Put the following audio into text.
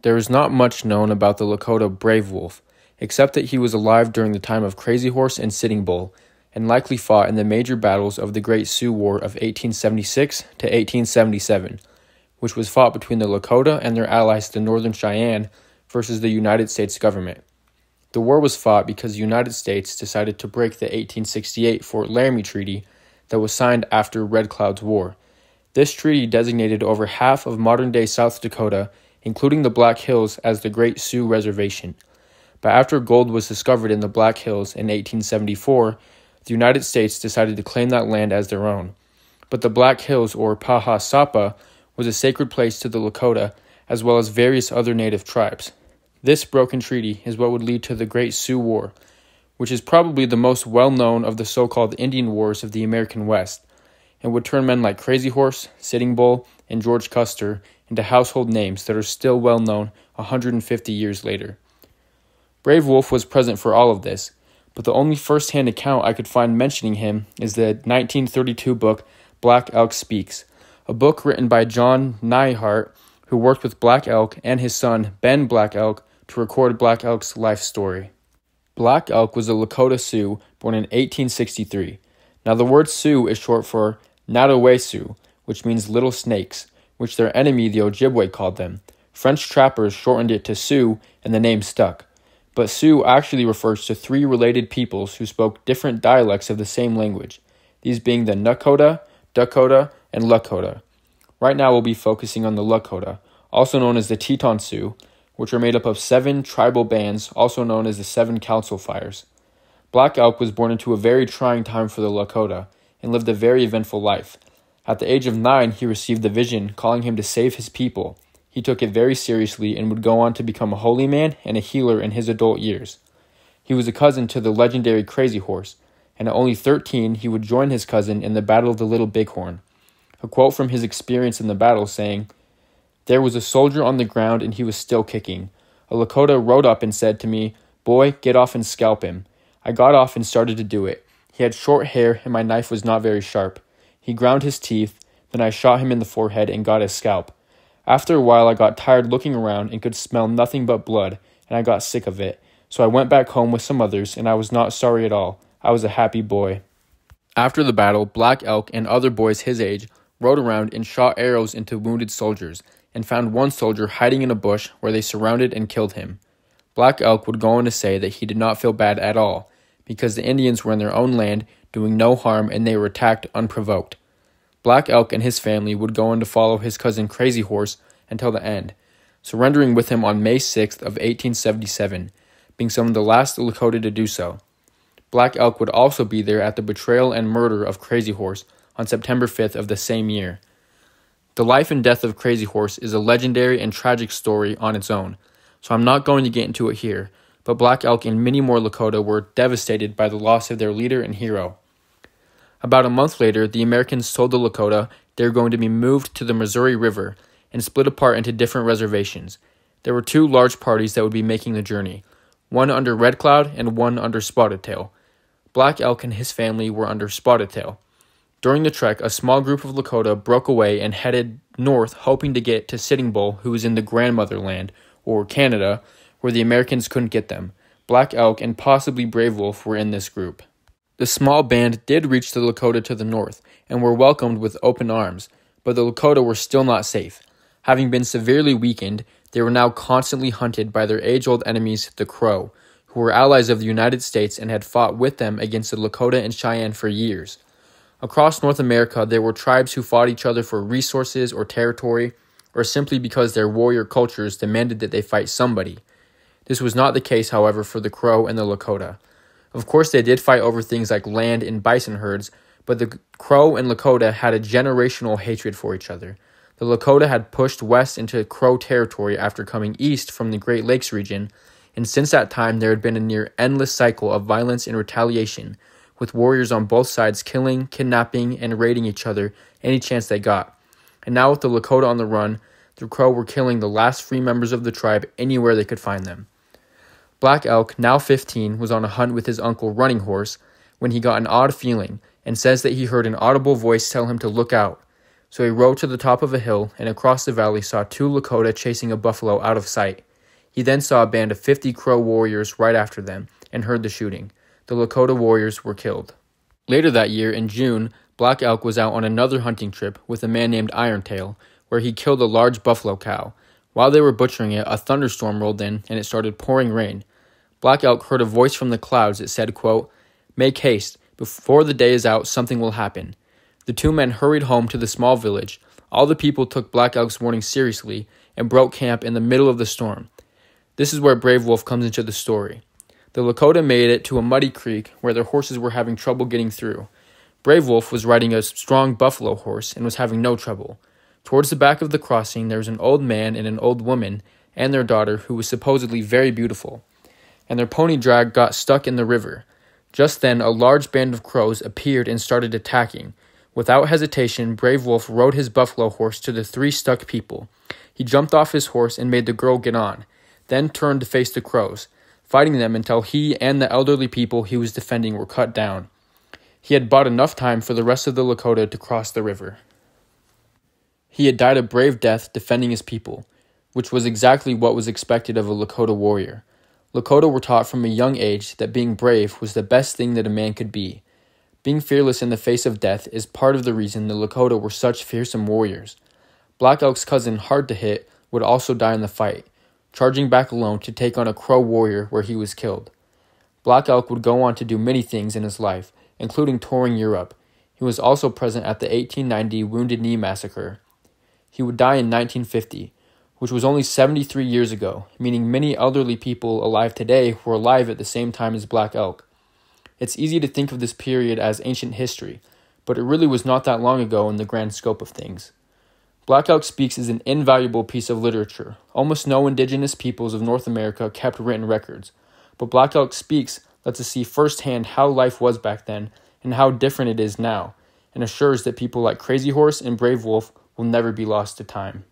There is not much known about the Lakota Brave Wolf, except that he was alive during the time of Crazy Horse and Sitting Bull, and likely fought in the major battles of the Great Sioux War of 1876 to 1877, which was fought between the Lakota and their allies the Northern Cheyenne versus the United States government. The war was fought because the United States decided to break the 1868 Fort Laramie Treaty that was signed after Red Cloud's War. This treaty designated over half of modern-day South Dakota, including the Black Hills, as the Great Sioux Reservation. But after gold was discovered in the Black Hills in 1874, the United States decided to claim that land as their own. But the Black Hills, or Paha Sapa, was a sacred place to the Lakota, as well as various other native tribes. This broken treaty is what would lead to the Great Sioux War, which is probably the most well-known of the so-called Indian Wars of the American West, and would turn men like Crazy Horse, Sitting Bull, and George Custer into household names that are still well-known 150 years later. Brave Wolf was present for all of this, but the only first-hand account I could find mentioning him is the 1932 book Black Elk Speaks, a book written by John Neihardt, who worked with Black Elk and his son Ben Black Elk to record Black Elk's life story. Black Elk was a Lakota Sioux born in 1863. Now the word Sioux is short for Nadawesu, which means little snakes, which their enemy the Ojibwe called them. French trappers shortened it to Sioux and the name stuck. But Sioux actually refers to three related peoples who spoke different dialects of the same language, these being the Nakota, Dakota, and Lakota. Right now we'll be focusing on the Lakota, also known as the Teton Sioux, which are made up of 7 tribal bands, also known as the 7 Council Fires. Black Elk was born into a very trying time for the Lakota and lived a very eventful life. At the age of 9, he received a vision calling him to save his people. He took it very seriously and would go on to become a holy man and a healer in his adult years. He was a cousin to the legendary Crazy Horse, and at only 13, he would join his cousin in the Battle of the Little Bighorn. A quote from his experience in the battle saying, "There was a soldier on the ground and he was still kicking. A Lakota rode up and said to me, 'Boy, get off and scalp him.' I got off and started to do it. He had short hair and my knife was not very sharp. He ground his teeth, then I shot him in the forehead and got his scalp. After a while I got tired looking around and could smell nothing but blood, and I got sick of it. So I went back home with some others, and I was not sorry at all. I was a happy boy." After the battle, Black Elk and other boys his age rode around and shot arrows into wounded soldiers, and found one soldier hiding in a bush where they surrounded and killed him. Black Elk would go on to say that he did not feel bad at all, because the Indians were in their own land, doing no harm, and they were attacked unprovoked. Black Elk and his family would go on to follow his cousin Crazy Horse until the end, surrendering with him on May 6th of 1877, being some of the last Lakota to do so. Black Elk would also be there at the betrayal and murder of Crazy Horse on September 5th of the same year. The life and death of Crazy Horse is a legendary and tragic story on its own, so I'm not going to get into it here, but Black Elk and many more Lakota were devastated by the loss of their leader and hero. About a month later, the Americans told the Lakota they were going to be moved to the Missouri River and split apart into different reservations. There were 2 large parties that would be making the journey, one under Red Cloud and one under Spotted Tail. Black Elk and his family were under Spotted Tail. During the trek, a small group of Lakota broke away and headed north, hoping to get to Sitting Bull, who was in the Grandmother Land, or Canada, where the Americans couldn't get them. Black Elk and possibly Brave Wolf were in this group. The small band did reach the Lakota to the north, and were welcomed with open arms, but the Lakota were still not safe. Having been severely weakened, they were now constantly hunted by their age-old enemies, the Crow, who were allies of the United States and had fought with them against the Lakota and Cheyenne for years. Across North America, there were tribes who fought each other for resources or territory, or simply because their warrior cultures demanded that they fight somebody. This was not the case, however, for the Crow and the Lakota. Of course, they did fight over things like land and bison herds, but the Crow and Lakota had a generational hatred for each other. The Lakota had pushed west into Crow territory after coming east from the Great Lakes region, and since that time there had been a near endless cycle of violence and retaliation, with warriors on both sides killing, kidnapping, and raiding each other any chance they got. And now with the Lakota on the run, the Crow were killing the last free members of the tribe anywhere they could find them. Black Elk, now 15, was on a hunt with his uncle Running Horse when he got an odd feeling and says that he heard an audible voice tell him to look out. So he rode to the top of a hill and across the valley saw 2 Lakota chasing a buffalo out of sight. He then saw a band of 50 Crow warriors right after them and heard the shooting. The Lakota warriors were killed. Later that year, in June, Black Elk was out on another hunting trip with a man named Irontail, where he killed a large buffalo cow. While they were butchering it, a thunderstorm rolled in and it started pouring rain. Black Elk heard a voice from the clouds that said, quote, "Make haste. Before the day is out, something will happen." The 2 men hurried home to the small village. All the people took Black Elk's warning seriously and broke camp in the middle of the storm. This is where Brave Wolf comes into the story. The Lakota made it to a muddy creek where their horses were having trouble getting through. Brave Wolf was riding a strong buffalo horse and was having no trouble. Towards the back of the crossing, there was an old man and an old woman and their daughter who was supposedly very beautiful, and their pony drag got stuck in the river. Just then, a large band of crows appeared and started attacking. Without hesitation, Brave Wolf rode his buffalo horse to the 3 stuck people. He jumped off his horse and made the girl get on, then turned to face the crows, fighting them until he and the elderly people he was defending were cut down. He had bought enough time for the rest of the Lakota to cross the river. He had died a brave death defending his people, which was exactly what was expected of a Lakota warrior. Lakota were taught from a young age that being brave was the best thing that a man could be. Being fearless in the face of death is part of the reason the Lakota were such fearsome warriors. Black Elk's cousin, Hard to Hit, would also die in the fight, charging back alone to take on a Crow warrior where he was killed. Black Elk would go on to do many things in his life, including touring Europe. He was also present at the 1890 Wounded Knee Massacre. He would die in 1950, which was only 73 years ago, meaning many elderly people alive today were alive at the same time as Black Elk. It's easy to think of this period as ancient history, but it really was not that long ago in the grand scope of things. Black Elk Speaks is an invaluable piece of literature. Almost no indigenous peoples of North America kept written records, but Black Elk Speaks lets us see firsthand how life was back then and how different it is now, and assures that people like Crazy Horse and Brave Wolf will never be lost to time.